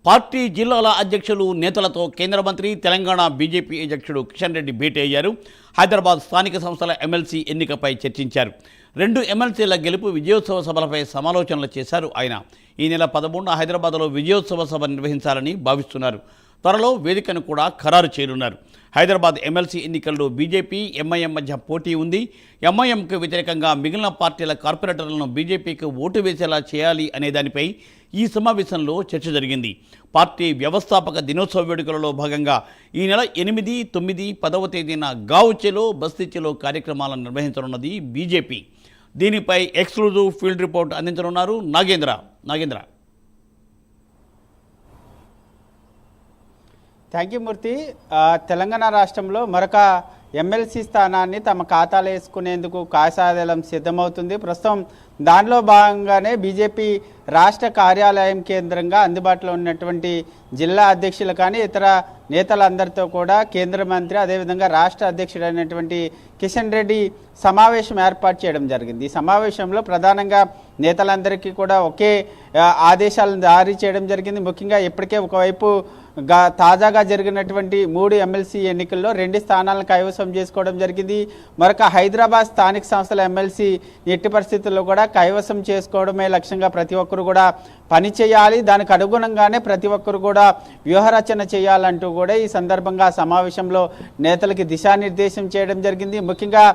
Party జిల్లాల అధ్యక్షులు నేతలతో కేంద్ర మంత్రి తెలంగాణ బీజేపీ అధ్యక్షుడు కిషన్ రెడ్డి భేటీ అయ్యారు. హైదరాబాద్ స్థానిక సంస్థల ఎమ్మెల్సీ ఎన్నికపై చర్చించారు. 2 ఎమ్మెల్సీల గెలుపు విజయోత్సవ సభలపై సమాలోచనలు చేశారు ఆయన. ఈ నెల 13న హైదరాబాద్లో విజయోత్సవ సభ నిర్వహించాలని భావిస్తున్నారు. త్వరలో వేదికను కూడా ఖరారు చేయనున్నారు. హైదరాబాద్ ఎమ్మెల్సీ ఎన్నికల్లో బీజేపీ ఎంఐఎం మధ్య పోటీ ఉంది. ఎంఐఎంకు వ్యతిరేకంగా మిగిలిన పార్టీల కార్పొరేటర్లను బీజేపీకి ఓటు వేసేలా చేయాలి అనే దానిపై ఈ సమావేశంలో చర్చ జరిగింది. పార్టీ వ్యవస్థాపక దినోత్సవ వేడుకలలో భాగంగా ఈ నెల 8, 9, 10వ తేదీన గావుచెలో బస్తీచెలో కార్యక్రమాలను నిర్వహించనున్నది బీజేపీ. దీనిపై ఎక్స్క్లూజివ్ ఫీల్డ్ రిపోర్ట్ అందించనున్నారు నాగేంద్ర. Thank you Murthy. తెలంగాణ రాష్ట్రంలో మరొక ఎమ్మెల్సీ స్థానాన్ని తమ ఖాతాలో వేసుకునేందుకు కాషాయదళం సిద్ధమవుతుంది. ప్రస్తుతం దానిలో భాగంగానే బీజేపీ రాష్ట్ర కార్యాలయం కేంద్రంగా అందుబాటులో ఉన్నటువంటి జిల్లా అధ్యక్షులు కానీ ఇతర నేతలందరితో కూడా కేంద్ర మంత్రి అదేవిధంగా రాష్ట్ర అధ్యక్షుడైనటువంటి కిషన్ రెడ్డి సమావేశం ఏర్పాటు చేయడం జరిగింది. ఈ సమావేశంలో ప్రధానంగా నేతలందరికీ కూడా ఒకే ఆదేశాలను జారీ చేయడం జరిగింది. ముఖ్యంగా ఇప్పటికే ఒకవైపు తాజాగా జరిగినటువంటి 3 ఎమ్మెల్సీ ఎన్నికల్లో 2 స్థానాలను కైవసం చేసుకోవడం జరిగింది. మరొక హైదరాబాద్ స్థానిక సంస్థల ఎమ్మెల్సీ ఎట్టి పరిస్థితుల్లో కూడా కైవసం చేసుకోవడమే లక్ష్యంగా ప్రతి ఒక్కరు కూడా పని చేయాలి. దానికి అనుగుణంగానే ప్రతి ఒక్కరు కూడా వ్యూహరచన చేయాలంటూ కూడా ఈ సందర్భంగా సమావేశంలో నేతలకి దిశానిర్దేశం చేయడం జరిగింది. ముఖ్యంగా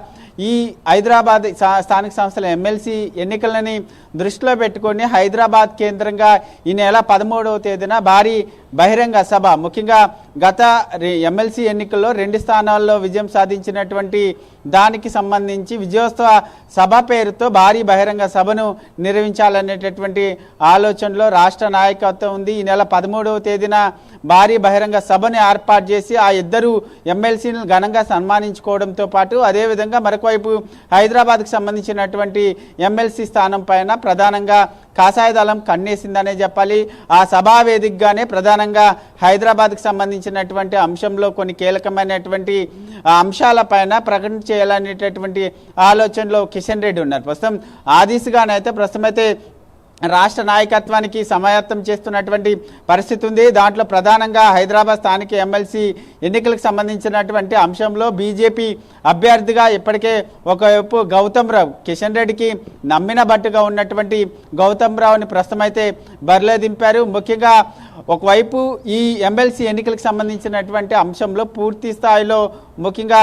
ఈ హైదరాబాద్ స్థానిక సంస్థల ఎమ్మెల్సీ ఎన్నికలని దృష్టిలో పెట్టుకొని హైదరాబాద్ కేంద్రంగా ఈ నెల 13వ తేదీన భారీ బహిరంగ సభ, ముఖ్యంగా గత ఎమ్మెల్సీ ఎన్నికల్లో 2 స్థానాల్లో విజయం సాధించినటువంటి దానికి సంబంధించి విజయోత్సవ సభ పేరుతో భారీ బహిరంగ సభను నిర్వహించాలనేటటువంటి ఆలోచనలో రాష్ట్ర నాయకత్వం ఉంది. ఈ నెల 13వ తేదీన భారీ బహిరంగ సభను ఏర్పాటు చేసి ఆ 2 ఎమ్మెల్సీలను ఘనంగా సన్మానించుకోవడంతో పాటు అదేవిధంగా మరొకవైపు హైదరాబాద్కు సంబంధించినటువంటి ఎమ్మెల్సీ స్థానం పైన ప్రధానంగా కాషాయదళం కన్నేసిందనే చెప్పాలి. ఆ సభా వేదికగానే ప్రధానంగా హైదరాబాద్కి సంబంధించినటువంటి అంశంలో కొన్ని కీలకమైనటువంటి అంశాలపైన ప్రకటన చేయాలనేటటువంటి ఆలోచనలో కిషన్ రెడ్డి ఉన్నారు. ప్రస్తుతం ఆ దిశగానైతే ప్రస్తుతమైతే రాష్ట్ర నాయకత్వానికి సమాయత్తం చేస్తున్నటువంటి పరిస్థితి ఉంది. దాంట్లో ప్రధానంగా హైదరాబాద్ స్థానిక ఎమ్మెల్సీ ఎన్నికలకు సంబంధించినటువంటి అంశంలో బీజేపీ అభ్యర్థిగా ఇప్పటికే ఒకవైపు గౌతమ్ రావు, కిషన్ రెడ్డికి నమ్మిన బట్టుగా ఉన్నటువంటి గౌతమ్ రావుని ప్రస్తుతమైతే బరిలో దింపారు. ముఖ్యంగా ఒకవైపు ఈ ఎమ్మెల్సీ ఎన్నికలకు సంబంధించినటువంటి అంశంలో పూర్తి స్థాయిలో ముఖ్యంగా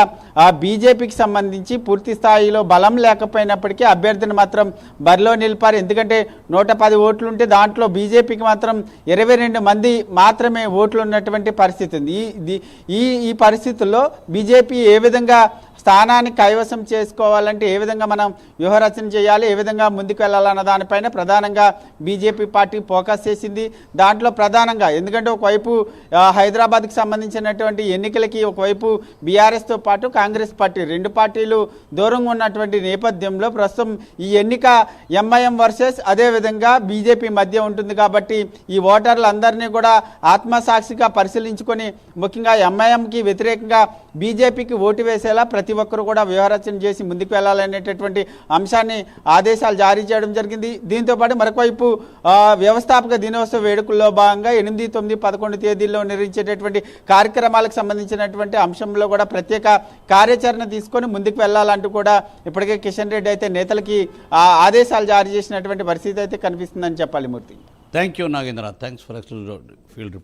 బీజేపీకి సంబంధించి పూర్తి స్థాయిలో బలం లేకపోయినప్పటికీ అభ్యర్థిని మాత్రం బరిలో నిలిపారు. ఎందుకంటే 110 ఓట్లు ఉంటే దాంట్లో బీజేపీకి మాత్రం 22 మంది మాత్రమే ఓట్లు ఉన్నటువంటి పరిస్థితి ఉంది. ఈ పరిస్థితుల్లో బీజేపీ ఏ విధంగా స్థానాన్ని కైవసం చేసుకోవాలంటే ఏ విధంగా మనం వ్యూహరచన చేయాలి, ఏ విధంగా ముందుకు వెళ్ళాలన్న దానిపైన ప్రధానంగా బీజేపీ పార్టీ ఫోకస్ చేసింది. దాంట్లో ప్రధానంగా ఎందుకంటే ఒకవైపు హైదరాబాద్కి సంబంధించినటువంటి ఎన్నికలకి ఒకవైపు బీఆర్ఎస్తో పాటు కాంగ్రెస్ పార్టీ 2 పార్టీలు దూరంగా ఉన్నటువంటి నేపథ్యంలో ప్రస్తుతం ఈ ఎన్నిక ఎంఐఎం వర్సెస్ అదేవిధంగా బీజేపీ మధ్య ఉంటుంది. కాబట్టి ఈ ఓటర్లందరినీ కూడా ఆత్మసాక్షిగా పరిశీలించుకొని ముఖ్యంగా ఎంఐఎంకి వ్యతిరేకంగా బీజేపీకి ఓటు వేసేలా ప్రతి ఒక్కరు కూడా వ్యూహరచన చేసి ముందుకు వెళ్ళాలనేటటువంటి అంశాన్ని ఆదేశాలు జారీ చేయడం జరిగింది. దీంతో పాటు మరొకవైపు వ్యవస్థాపక దినోత్సవ వేడుకల్లో భాగంగా 8, 9, 11 తేదీల్లో నిర్వహించేటటువంటి కార్యక్రమాలకు సంబంధించినటువంటి అంశంలో కూడా ప్రత్యేక కార్యాచరణ తీసుకొని ముందుకు వెళ్ళాలంటూ కూడా ఇప్పటికే కిషన్ రెడ్డి అయితే నేతలకి ఆదేశాలు జారీ చేసినటువంటి పరిస్థితి అయితే కనిపిస్తుందని చెప్పాలి Murthy. Thank you Nagendra. Thanks for exclusive field report.